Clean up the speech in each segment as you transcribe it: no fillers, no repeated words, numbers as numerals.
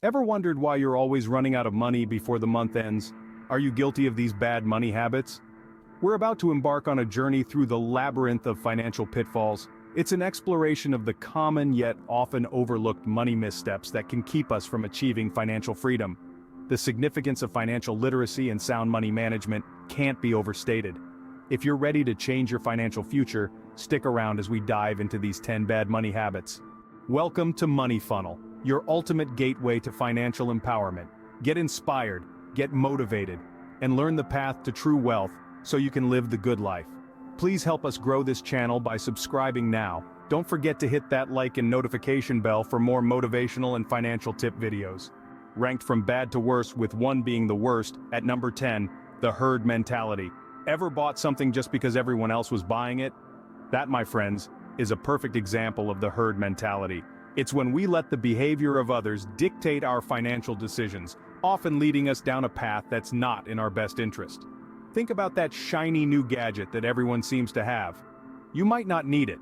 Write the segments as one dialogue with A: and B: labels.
A: Ever wondered why you're always running out of money before the month ends? Are you guilty of these bad money habits? We're about to embark on a journey through the labyrinth of financial pitfalls. It's an exploration of the common yet often overlooked money missteps that can keep us from achieving financial freedom. The significance of financial literacy and sound money management can't be overstated. If you're ready to change your financial future, stick around as we dive into these 10 bad money habits. Welcome to Money Funnel, your ultimate gateway to financial empowerment. Get inspired, get motivated, and learn the path to true wealth so you can live the good life. Please help us grow this channel by subscribing now. Don't forget to hit that like and notification bell for more motivational and financial tip videos. Ranked from bad to worst, with one being the worst, at number 10, the herd mentality. Ever bought something just because everyone else was buying it? That, my friends, is a perfect example of the herd mentality. It's when we let the behavior of others dictate our financial decisions, often leading us down a path that's not in our best interest. Think about that shiny new gadget that everyone seems to have. You might not need it,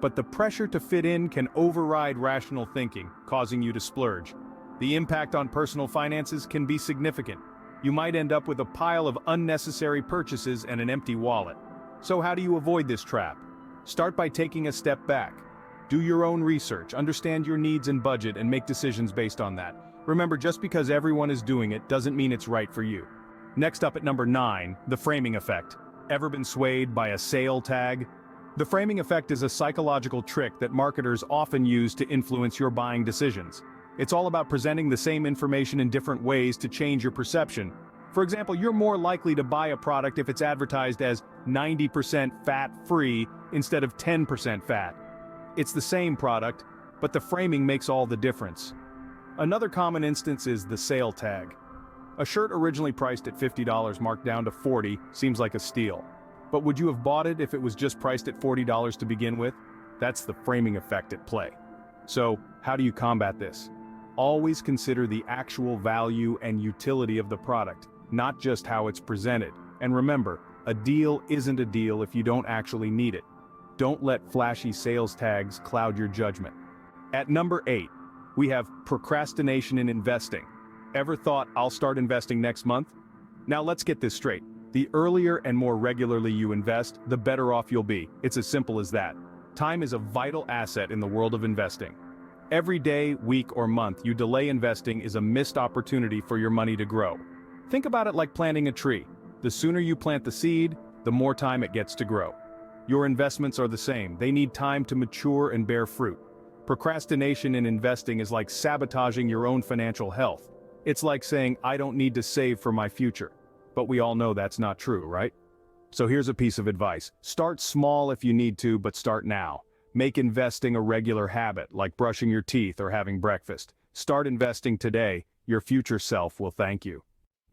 A: but the pressure to fit in can override rational thinking, causing you to splurge. The impact on personal finances can be significant. You might end up with a pile of unnecessary purchases and an empty wallet. So how do you avoid this trap? Start by taking a step back. Do your own research, understand your needs and budget, and make decisions based on that. Remember, just because everyone is doing it doesn't mean it's right for you. Next up at number 9, the framing effect. Ever been swayed by a sale tag? The framing effect is a psychological trick that marketers often use to influence your buying decisions. It's all about presenting the same information in different ways to change your perception. For example, you're more likely to buy a product if it's advertised as 90% fat-free instead of 10% fat. It's the same product, but the framing makes all the difference. Another common instance is the sale tag. A shirt originally priced at $50 marked down to $40 seems like a steal. But would you have bought it if it was just priced at $40 to begin with? That's the framing effect at play. So, how do you combat this? Always consider the actual value and utility of the product, not just how it's presented. And remember, a deal isn't a deal if you don't actually need it. Don't let flashy sales tags cloud your judgment. At number 8, we have procrastination in investing. Ever thought, I'll start investing next month? Now let's get this straight. The earlier and more regularly you invest, the better off you'll be. It's as simple as that. Time is a vital asset in the world of investing. Every day, week, or month you delay investing is a missed opportunity for your money to grow. Think about it like planting a tree. The sooner you plant the seed, the more time it gets to grow. Your investments are the same. They need time to mature and bear fruit. Procrastination in investing is like sabotaging your own financial health. It's like saying, I don't need to save for my future. But we all know that's not true, right? So here's a piece of advice. Start small if you need to, but start now. Make investing a regular habit, like brushing your teeth or having breakfast. Start investing today. Your future self will thank you.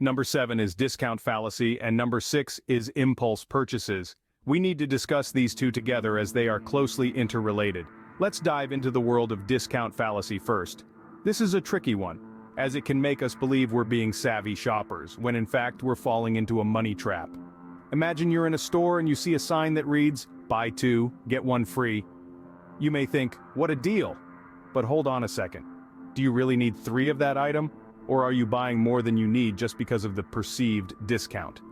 A: Number 7 is discount fallacy, and number 6 is impulse purchases. We need to discuss these two together as they are closely interrelated. Let's dive into the world of discount fallacy first. This is a tricky one, as it can make us believe we're being savvy shoppers, when in fact we're falling into a money trap. Imagine you're in a store and you see a sign that reads, "Buy 2, get 1 free." You may think, what a deal! But hold on a second. Do you really need 3 of that item? Or are you buying more than you need just because of the perceived discount?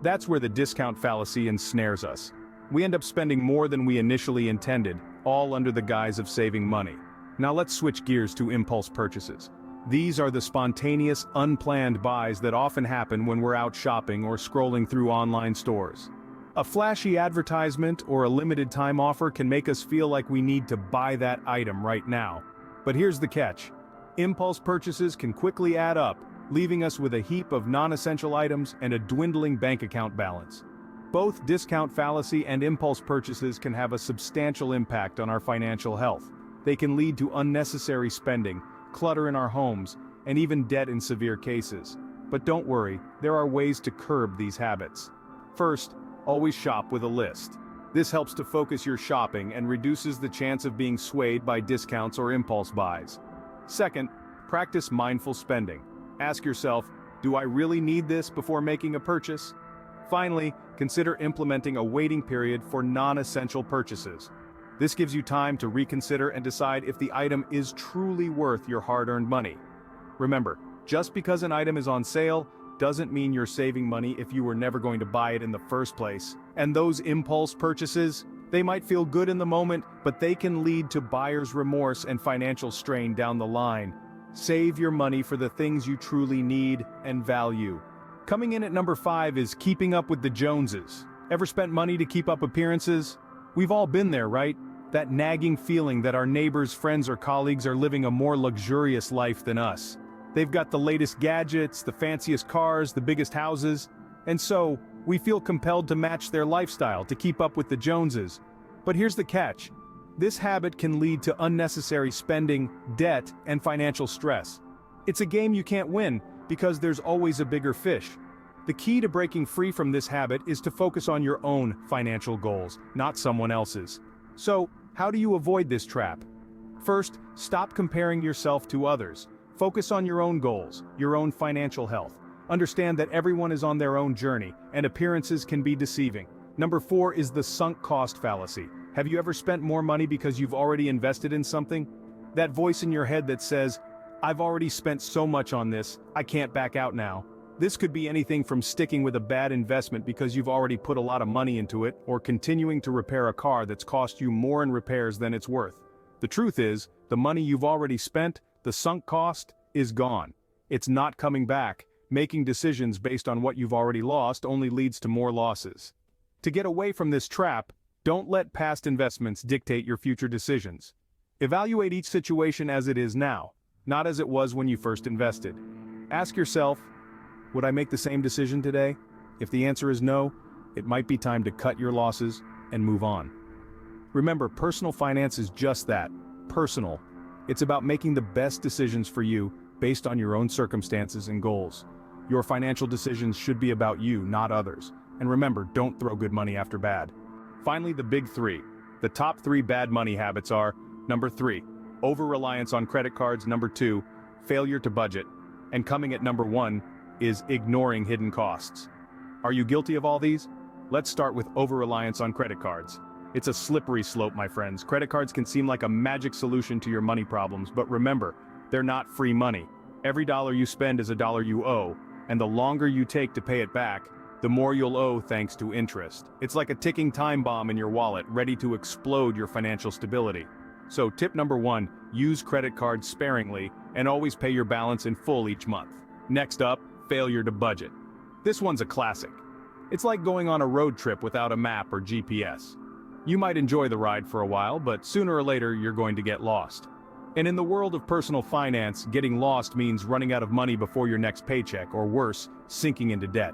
A: That's where the discount fallacy ensnares us. We end up spending more than we initially intended, all under the guise of saving money. Now let's switch gears to impulse purchases. These are the spontaneous, unplanned buys that often happen when we're out shopping or scrolling through online stores. A flashy advertisement or a limited time offer can make us feel like we need to buy that item right now. But here's the catch. Impulse purchases can quickly add up, leaving us with a heap of non-essential items and a dwindling bank account balance. Both discount fallacy and impulse purchases can have a substantial impact on our financial health. They can lead to unnecessary spending, clutter in our homes, and even debt in severe cases. But don't worry, there are ways to curb these habits. First, always shop with a list. This helps to focus your shopping and reduces the chance of being swayed by discounts or impulse buys. Second, practice mindful spending. Ask yourself, do I really need this before making a purchase? Finally, consider implementing a waiting period for non-essential purchases. This gives you time to reconsider and decide if the item is truly worth your hard-earned money. Remember, just because an item is on sale doesn't mean you're saving money if you were never going to buy it in the first place. And those impulse purchases, they might feel good in the moment, but they can lead to buyer's remorse and financial strain down the line. Save your money for the things you truly need and value. Coming in at number 5 is keeping up with the Joneses. Ever spent money to keep up appearances? We've all been there, right? That nagging feeling that our neighbors, friends, or colleagues are living a more luxurious life than us. They've got the latest gadgets, the fanciest cars, the biggest houses, and so we feel compelled to match their lifestyle to keep up with the Joneses. But here's the catch. This habit can lead to unnecessary spending, debt, and financial stress. It's a game you can't win because there's always a bigger fish. The key to breaking free from this habit is to focus on your own financial goals, not someone else's. So, how do you avoid this trap? First, stop comparing yourself to others. Focus on your own goals, your own financial health. Understand that everyone is on their own journey, and appearances can be deceiving. Number 4 is the sunk cost fallacy. Have you ever spent more money because you've already invested in something? That voice in your head that says, "I've already spent so much on this, I can't back out now." This could be anything from sticking with a bad investment because you've already put a lot of money into it, or continuing to repair a car that's cost you more in repairs than it's worth. The truth is, the money you've already spent, the sunk cost, is gone. It's not coming back. Making decisions based on what you've already lost only leads to more losses. To get away from this trap, don't let past investments dictate your future decisions. Evaluate each situation as it is now, not as it was when you first invested. Ask yourself, would I make the same decision today? If the answer is no, it might be time to cut your losses and move on. Remember, personal finance is just that, personal. It's about making the best decisions for you based on your own circumstances and goals. Your financial decisions should be about you, not others. And remember, don't throw good money after bad. Finally, the big 3. The top 3 bad money habits are: number 3, over-reliance on credit cards; number 2, failure to budget; and coming at number 1 is ignoring hidden costs. Are you guilty of all these? Let's start with over-reliance on credit cards. It's a slippery slope, my friends. Credit cards can seem like a magic solution to your money problems, but remember, they're not free money. Every dollar you spend is a dollar you owe, and the longer you take to pay it back, the more you'll owe thanks to interest. It's like a ticking time bomb in your wallet, ready to explode your financial stability. So tip number 1, use credit cards sparingly and always pay your balance in full each month. Next up, failure to budget. This one's a classic. It's like going on a road trip without a map or GPS. You might enjoy the ride for a while, but sooner or later you're going to get lost. And in the world of personal finance, getting lost means running out of money before your next paycheck, or worse, sinking into debt.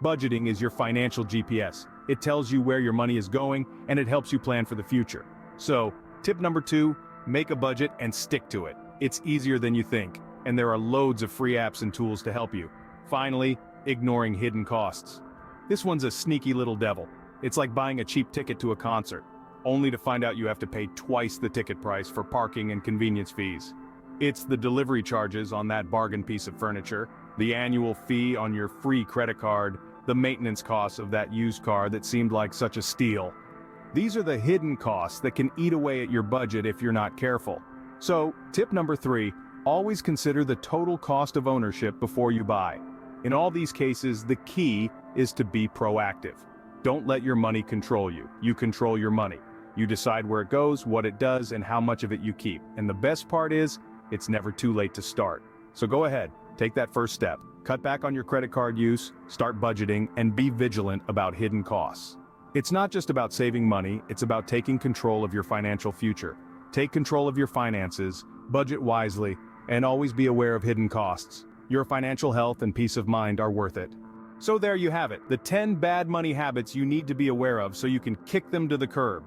A: Budgeting is your financial GPS. It tells you where your money is going, and it helps you plan for the future. So, tip number 2, make a budget and stick to it. It's easier than you think, and there are loads of free apps and tools to help you. Finally, ignoring hidden costs. This one's a sneaky little devil. It's like buying a cheap ticket to a concert, only to find out you have to pay twice the ticket price for parking and convenience fees. It's the delivery charges on that bargain piece of furniture, the annual fee on your free credit card, the maintenance costs of that used car that seemed like such a steal. These are the hidden costs that can eat away at your budget if you're not careful. So, tip number 3, always consider the total cost of ownership before you buy. In all these cases, the key is to be proactive. Don't let your money control you. You control your money. You decide where it goes, what it does, and how much of it you keep. And the best part is, it's never too late to start. So go ahead, take that first step. Cut back on your credit card use, start budgeting, and be vigilant about hidden costs. It's not just about saving money, it's about taking control of your financial future. Take control of your finances, budget wisely, and always be aware of hidden costs. Your financial health and peace of mind are worth it. So there you have it, the 10 bad money habits you need to be aware of so you can kick them to the curb.